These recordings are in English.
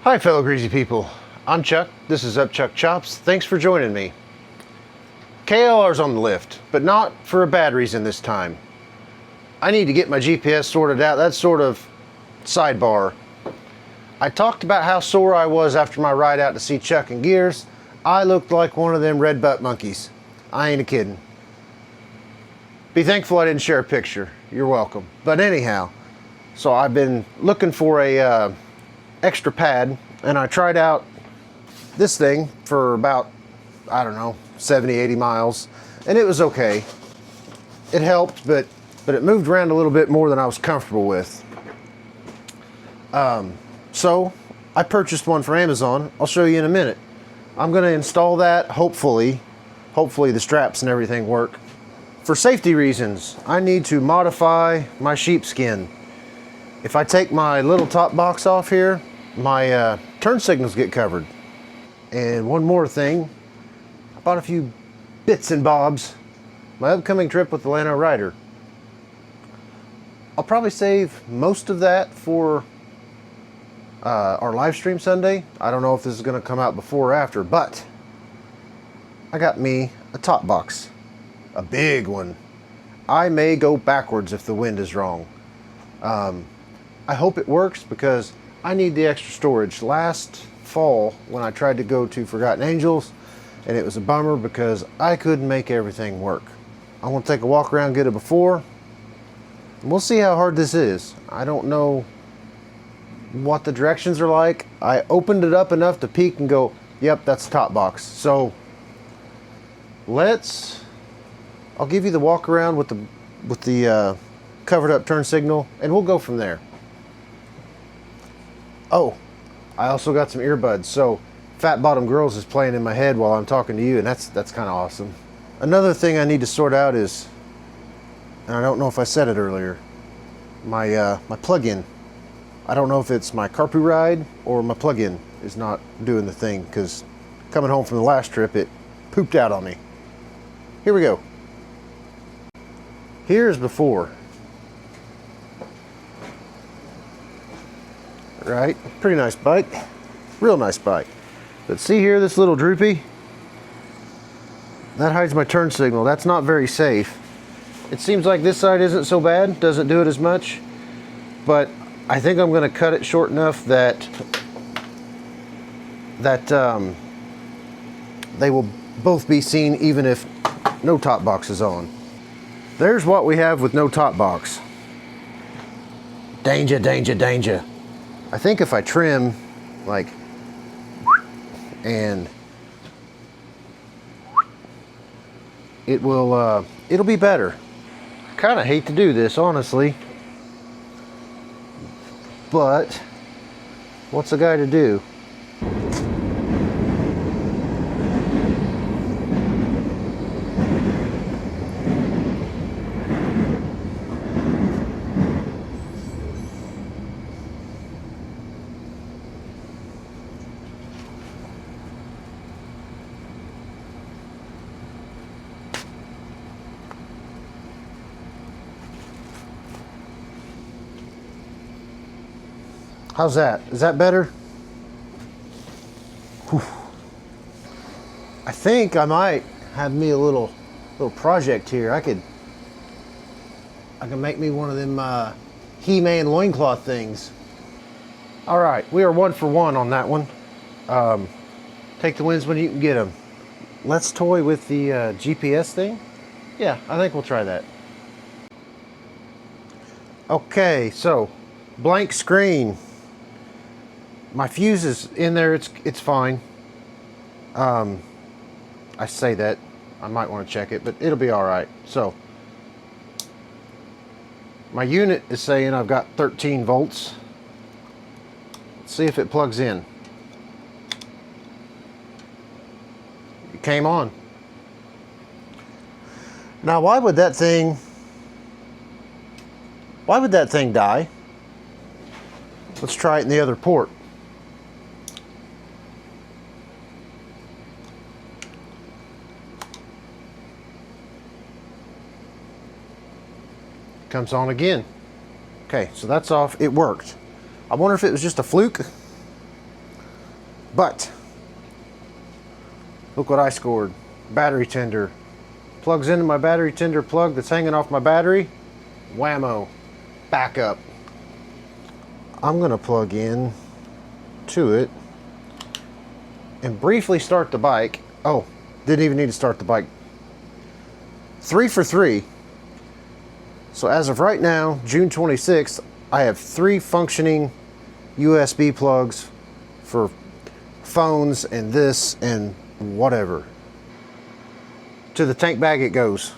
Hi fellow greasy people, I'm Chuck, this is Up Chuck Chops, thanks for joining me. KLR's on the lift, but not for a bad reason this time. I need to get my GPS sorted out, that's sort of sidebar. I talked about how sore I was after my ride out to see Chuck and Gears. I looked like one of them red butt monkeys. I ain't a kidding. Be thankful I didn't share a picture, you're welcome. But anyhow, so I've been looking for a extra pad, and I tried out this thing for about, I don't know, 70-80 miles, and it was okay. It helped, but it moved around a little bit more than I was comfortable with. So I purchased one for Amazon. I'll show you in a minute. I'm going to install that, hopefully the straps and everything work. For safety reasons, I need to modify my sheepskin. If I take my little top box off here, my turn signals get covered. And one more thing, I bought a few bits and bobs. My upcoming trip with the Lano Rider. I'll probably save most of that for our live stream Sunday. I don't know if this is going to come out before or after, but I got me a top box, a big one. I may go backwards if the wind is wrong. I hope it works because I need the extra storage. Last fall when I tried to go to Forgotten Angels, and it was a bummer because I couldn't make everything work. I want to take a walk around, get it before, and we'll see how hard this is. I don't know what the directions are like. I opened it up enough to peek and go, yep, that's the top box. So I'll give you the walk around with the covered up turn signal, and we'll go from there. Oh, I also got some earbuds, so Fat Bottom Girls is playing in my head while I'm talking to you, and that's kind of awesome. Another thing I need to sort out is, and I don't know if I said it earlier, my plug-in. I don't know if it's my carpoo ride or my plug-in is not doing the thing, because coming home from the last trip, it pooped out on me. Here we go. Here's before. Right, pretty nice bike, real nice bike. But see here, this little droopy, that hides my turn signal. That's not very safe. It seems like this side isn't so bad, doesn't do it as much, but I think I'm going to cut it short enough that they will both be seen even if no top box is on. There's what we have with no top box. Danger, danger, danger. I think if I trim, like, and it will, it'll be better. I kind of hate to do this, honestly, but what's a guy to do? How's that? Is that better? Whew. I think I might have me a little project here. I can make me one of them He-Man loincloth things. All right, we are 1 for 1 on that one. Take the wins when you can get them. Let's toy with the GPS thing. Yeah, I think we'll try that. Okay, so blank screen. My fuse is in there, it's fine. I say that, I might want to check it, but it'll be all right. So, my unit is saying I've got 13 volts. Let's see if it plugs in. It came on. Now, why would that thing die? Let's try it in the other port. Comes on again. Okay, so that's off. It worked. I wonder if it was just a fluke But look what I scored. Battery tender. Plugs into my battery tender plug that's hanging off my battery. Whammo. Backup. I'm gonna plug in to it and briefly start the bike. Oh, didn't even need to start the bike. 3 for 3. So as of right now, June 26th, I have 3 functioning USB plugs for phones and this and whatever. To the tank bag it goes.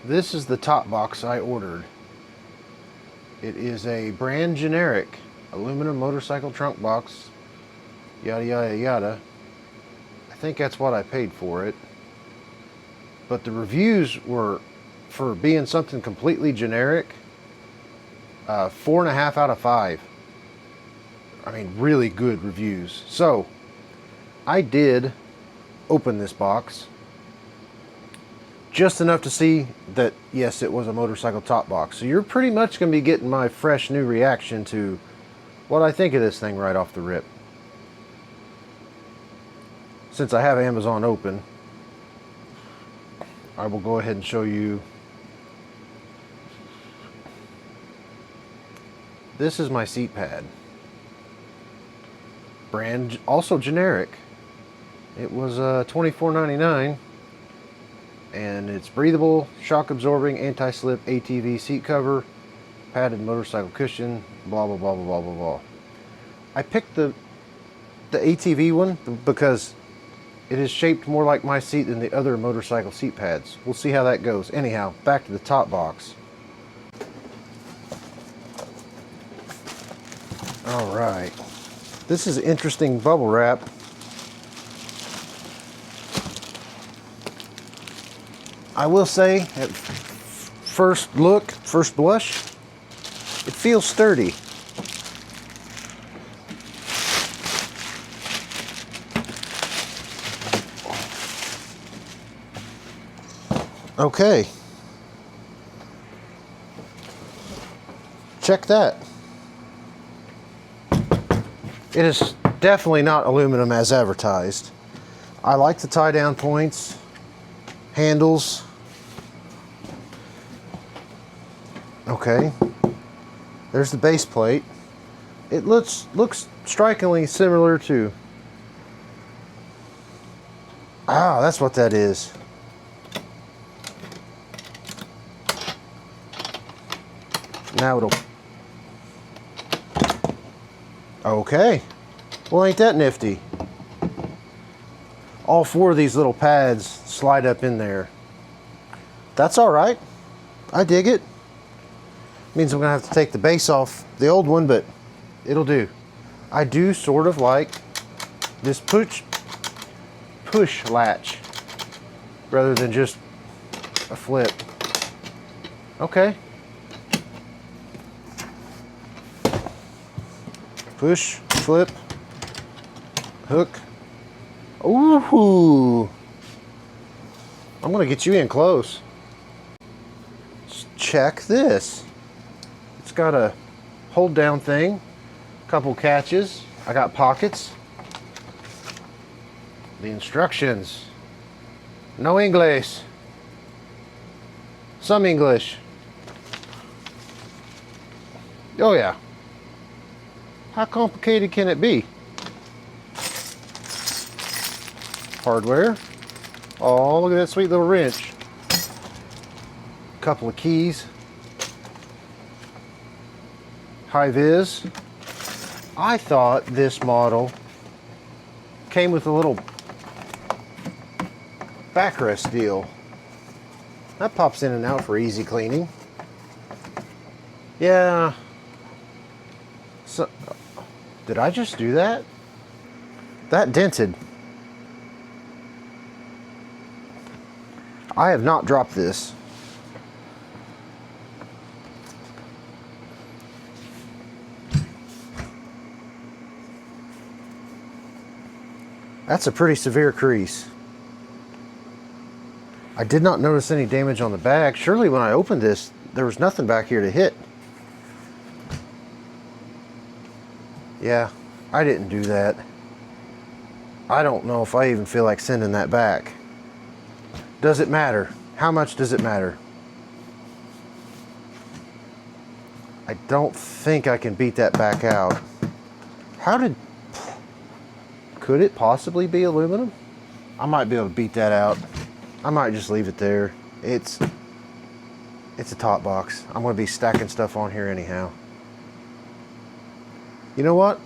This is the top box I ordered. It is a brand generic aluminum motorcycle trunk box, yada yada yada. I think that's what I paid for it. But the reviews were, for being something completely generic, 4.5 out of 5. I mean, really good reviews. So I did open this box just enough to see that yes, it was a motorcycle top box. So you're pretty much going to be getting my fresh new reaction to what I think of this thing right off the rip. Since I have Amazon open, I will go ahead and show you. This is my seat pad. Brand also generic. It was $24.99, and it's breathable, shock absorbing, anti-slip ATV seat cover, padded motorcycle cushion, blah blah blah blah blah blah blah. I picked the ATV one because it is shaped more like my seat than the other motorcycle seat pads. We'll see how that goes. Anyhow, back to the top box. All right, this is interesting bubble wrap. I will say, at first look, first blush, it feels sturdy. Okay. Check that. It is definitely not aluminum as advertised. I like the tie down points, handles. Okay, there's the base plate. It looks strikingly similar to, that's what that is. Now it'll, okay, well ain't that nifty. All 4 of these little pads slide up in there. That's all right, I dig it. Means I'm gonna have to take the base off the old one, but it'll do. I do sort of like this push latch rather than just a flip. Okay. Push, flip, hook. Ooh. I'm gonna get you in close. Check this. It's got a hold down thing, couple catches. I got pockets. The instructions. No English. Some English. Oh yeah. How complicated can it be? Hardware. Oh, look at that sweet little wrench. Couple of keys. High vis. I thought this model came with a little backrest deal. That pops in and out for easy cleaning. Yeah. So, did I just do that? That dented. I have not dropped this. That's a pretty severe crease. I did not notice any damage on the back. Surely when I opened this, there was nothing back here to hit. Yeah, I didn't do that. I don't know if I even feel like sending that back. Does it matter? How much does it matter? I don't think I can beat that back out. Could it possibly be aluminum? I might be able to beat that out. I might just leave it there. It's a top box. I'm gonna be stacking stuff on here anyhow. You know what?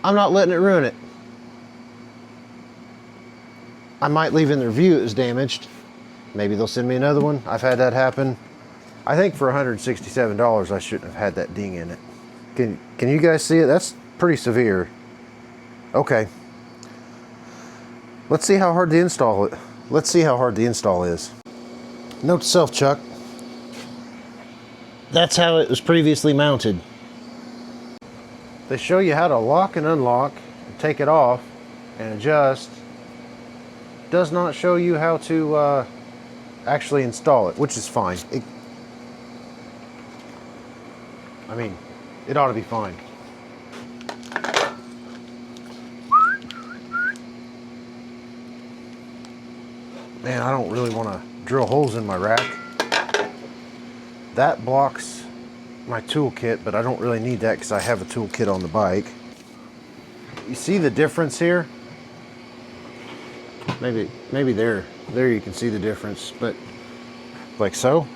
I'm not letting it ruin it. I might leave in the review it was damaged. Maybe they'll send me another one. I've had that happen. I think for $167 I shouldn't have had that ding in it. Can you guys see it? That's pretty severe. Okay. Let's see how hard to install it. Let's see how hard the install is. Note to self, Chuck. That's how it was previously mounted. They show you how to lock and unlock, and take it off, and adjust. Does not show you how to actually install it, which is fine. I mean, it ought to be fine. Man, I don't really want to drill holes in my rack. That blocks my toolkit, but I don't really need that because I have a toolkit on the bike. You see the difference here? Maybe there you can see the difference, but like so.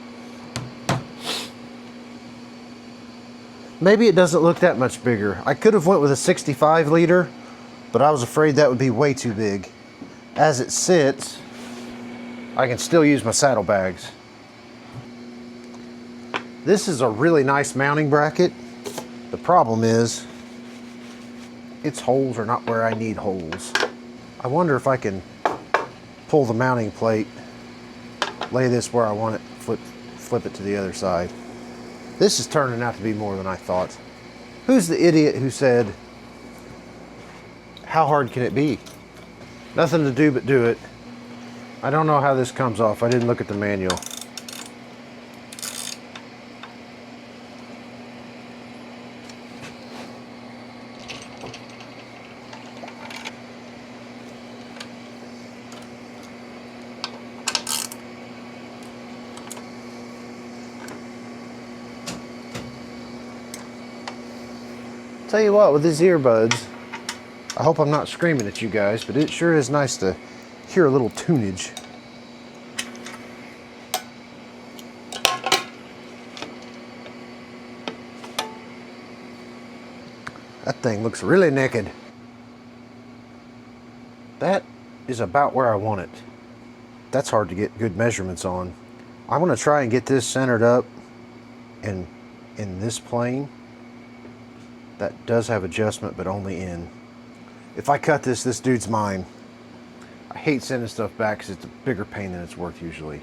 Maybe it doesn't look that much bigger. I could have went with a 65 liter, but I was afraid that would be way too big. As it sits, I can still use my saddlebags. This is a really nice mounting bracket. The problem is, its holes are not where I need holes. I wonder if I can pull the mounting plate, lay this where I want it, flip it to the other side. This is turning out to be more than I thought. Who's the idiot who said, how hard can it be? Nothing to do but do it. I don't know how this comes off. I didn't look at the manual. Tell you what, with these earbuds, I hope I'm not screaming at you guys, but it sure is nice to hear a little tunage. That thing looks really naked. That is about where I want it. That's hard to get good measurements on. I'm gonna try and get this centered up in this plane. That does have adjustment, but only in. If I cut this, this dude's mine. I hate sending stuff back because it's a bigger pain than it's worth usually.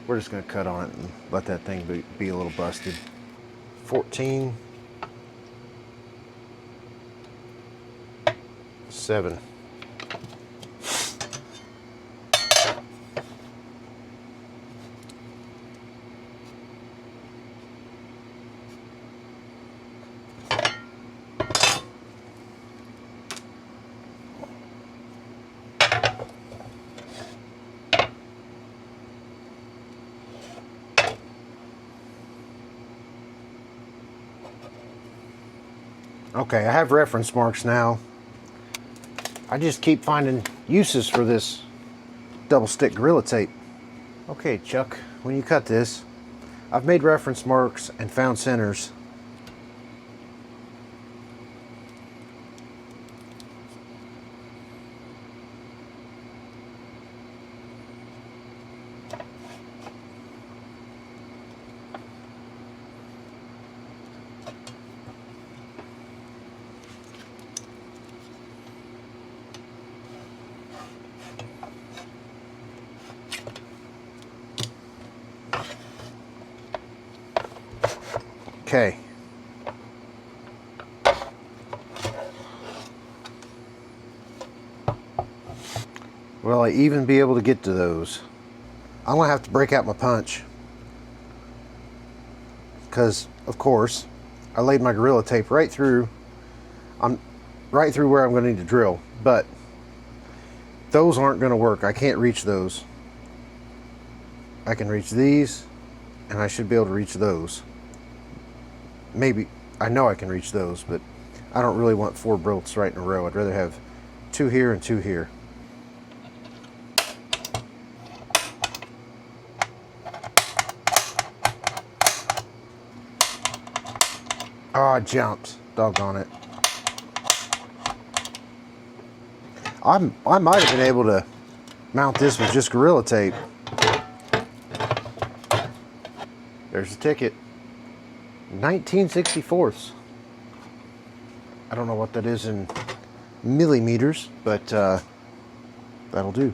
We're just gonna cut on it and let that thing be a little busted. 14. 7. Okay, I have reference marks now. I just keep finding uses for this double stick Gorilla Tape. Okay, Chuck, when you cut this, I've made reference marks and found centers. Okay. Will I even be able to get to those? I'm gonna have to break out my punch. Because, of course, I laid my Gorilla Tape right through I'm right through where I'm going to need to drill, but those aren't going to work. I can't reach those. I can reach these, and I should be able to reach those. Maybe, I know I can reach those, but I don't really want 4 bolts right in a row. I'd rather have 2 here and 2 here. Oh, I jumped. Doggone it. I might have been able to mount this with just Gorilla Tape. There's the ticket. 19/64. I don't know what that is in millimeters, but that'll do.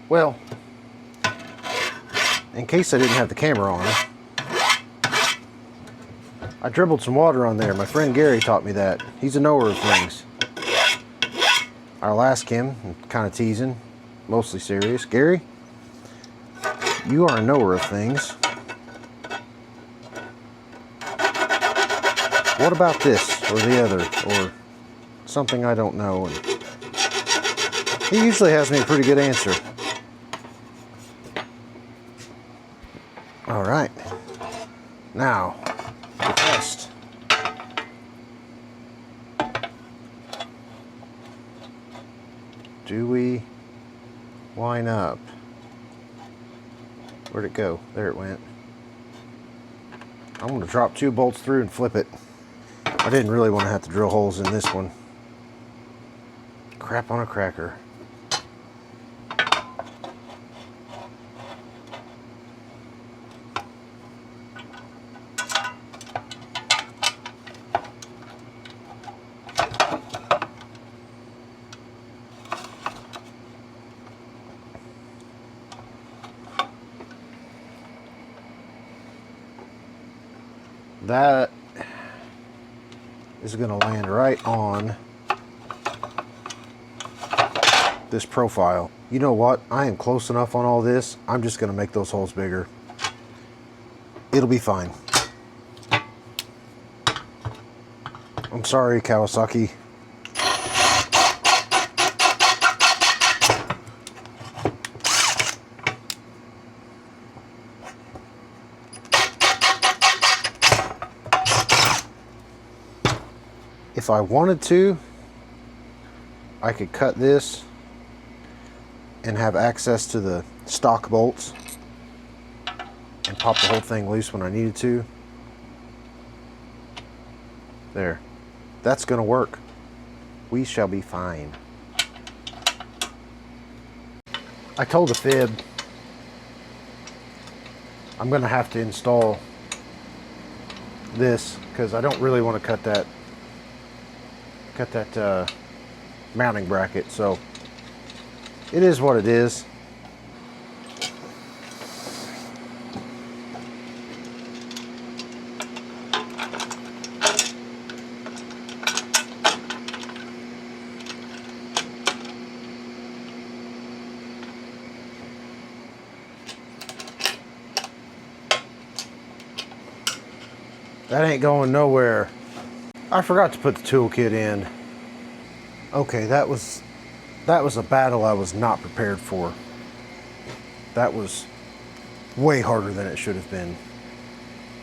Well, in case I didn't have the camera on, I dribbled some water on there. My friend Gary taught me that. He's a knower of things. I'll ask him, kind of teasing, mostly serious. Gary, you are a knower of things. What about this or the other or something I don't know? And he usually has me a pretty good answer. All right. Now, the test. Do we line up? Where'd it go? There it went. I'm going to drop 2 bolts through and flip it. I didn't really want to have to drill holes in this one. Crap on a cracker. That is going to land right on this profile. You know what? I am close enough on all this. I'm just going to make those holes bigger. It'll be fine. I'm sorry, Kawasaki. If I wanted to, I could cut this and have access to the stock bolts and pop the whole thing loose when I needed to. There. That's going to work. We shall be fine. I told the fib I'm going to have to install this because I don't really want to cut that mounting bracket, so it is what it is. That ain't going nowhere. I forgot to put the toolkit in. Okay, that was a battle I was not prepared for. That was way harder than it should have been.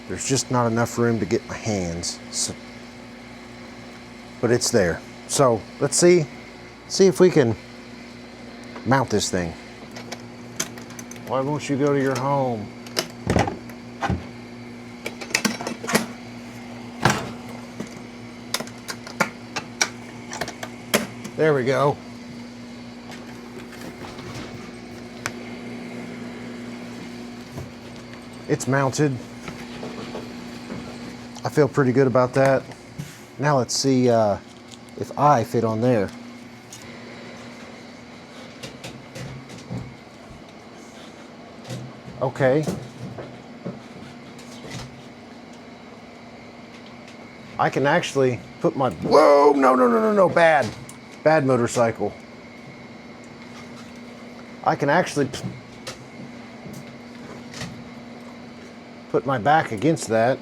There's just not enough room to get my hands. So, but it's there. So let's see if we can mount this thing. Why won't you go to your home? There we go. It's mounted. I feel pretty good about that. Now let's see if I fit on there. Okay. I can actually put my, whoa, no, bad motorcycle. I can actually put my back against that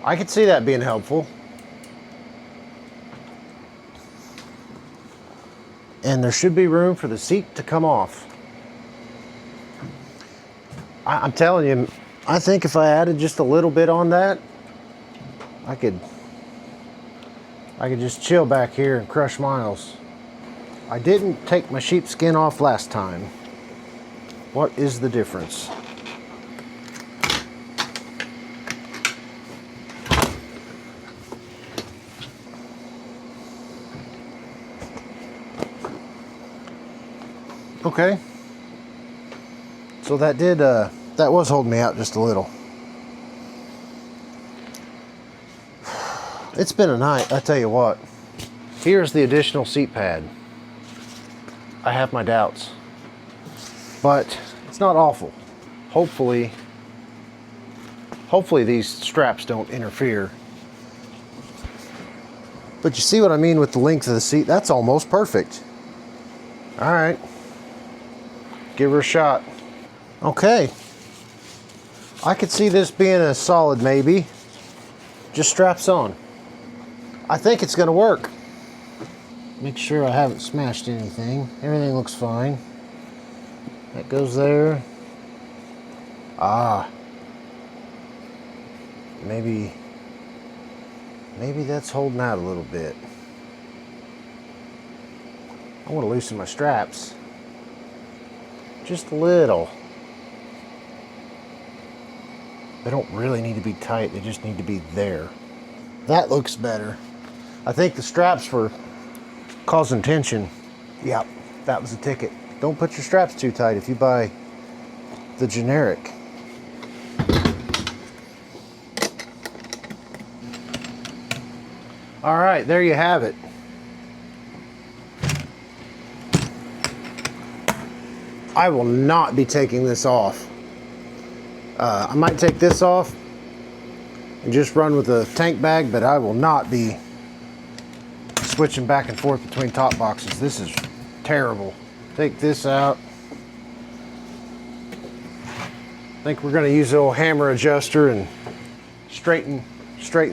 I could see that being helpful. And there should be room for the seat to come off. I'm telling you, I think if I added just a little bit on that, I could just chill back here and crush miles. I didn't take my sheepskin off last time. What is the difference? Okay. So that was holding me out just a little. It's been a night, I tell you what. Here's the additional seat pad. I have my doubts, but it's not awful. Hopefully these straps don't interfere. But you see what I mean with the length of the seat? That's almost perfect. All right, give her a shot. Okay, I could see this being a solid maybe. Just straps on. I think it's gonna work. Make sure I haven't smashed anything. Everything looks fine. That goes there. Ah. Maybe that's holding out a little bit. I want to loosen my straps. Just a little. They don't really need to be tight, they just need to be there. That looks better. I think the straps were causing tension. Yep, that was a ticket. Don't put your straps too tight if you buy the generic. All right, there you have it. I will not be taking this off. I might take this off and just run with a tank bag, but I will not be switching back and forth between top boxes. This is terrible. Take this out. I think we're going to use the old hammer adjuster and straighten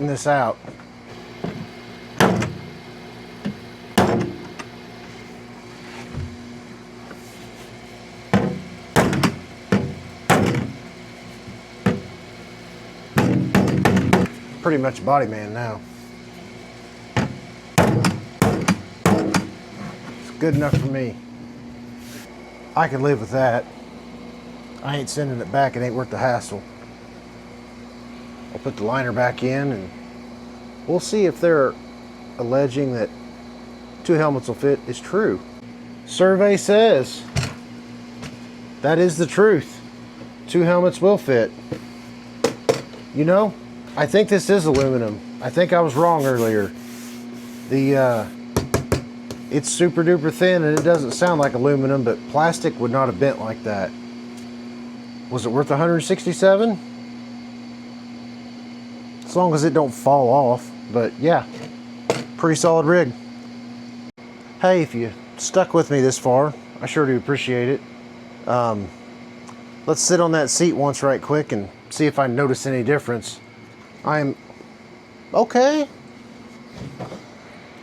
this out. Pretty much a body man now. It's good enough for me. I can live with that. I ain't sending it back, it ain't worth the hassle. I'll put the liner back in and we'll see if they're alleging that 2 helmets will fit is true. Survey says that is the truth. 2 helmets will fit. You know, I think this is aluminum. I think I was wrong earlier. It's super duper thin and it doesn't sound like aluminum, but plastic would not have bent like that. Was it worth 167? As long as it don't fall off. But yeah, pretty solid rig. Hey, if you stuck with me this far, I sure do appreciate it. Let's sit on that seat once right quick and see if I notice any difference. I'm okay.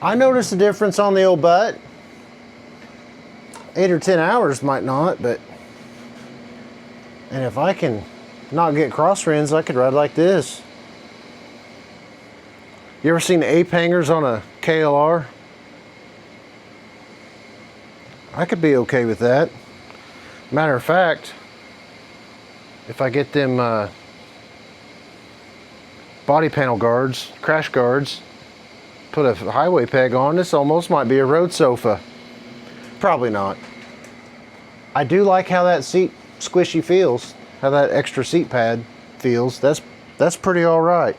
I noticed a difference on the old butt. 8 or 10 hours might not, but and if I can not get cross rins, I could ride like this. You ever seen ape hangers on a KLR? I could be okay with that. Matter of fact, if I get them body panel guards, crash guards, put a highway peg on, this almost might be a road sofa. Probably not. I do like how that seat squishy feels, how that extra seat pad feels. That's pretty all right.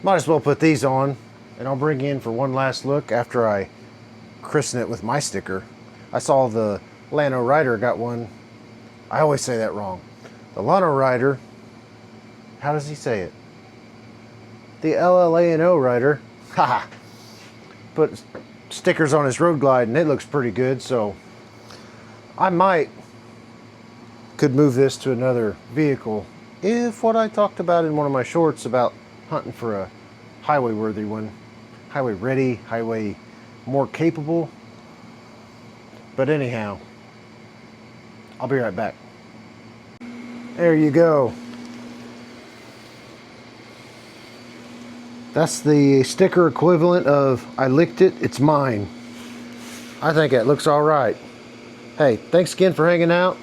Might as well put these on, and I'll bring you in for one last look after I christen it with my sticker. I saw the Lano Rider got one. I always say that wrong. The Lano Rider, how does he say it? The LLANO Rider, haha, put stickers on his Road Glide and it looks pretty good, so I could move this to another vehicle if what I talked about in one of my shorts about hunting for a highway worthy one. Highway ready, highway more capable. But anyhow, I'll be right back. There you go. That's the sticker equivalent of I licked it, it's mine. I think that looks all right. Hey, thanks again for hanging out.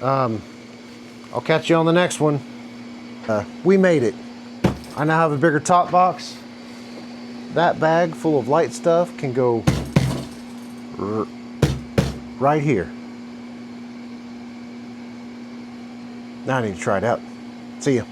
I'll catch you on the next one. We made it. I now have a bigger top box. That bag full of light stuff can go right here. Now I need to try it out. See ya.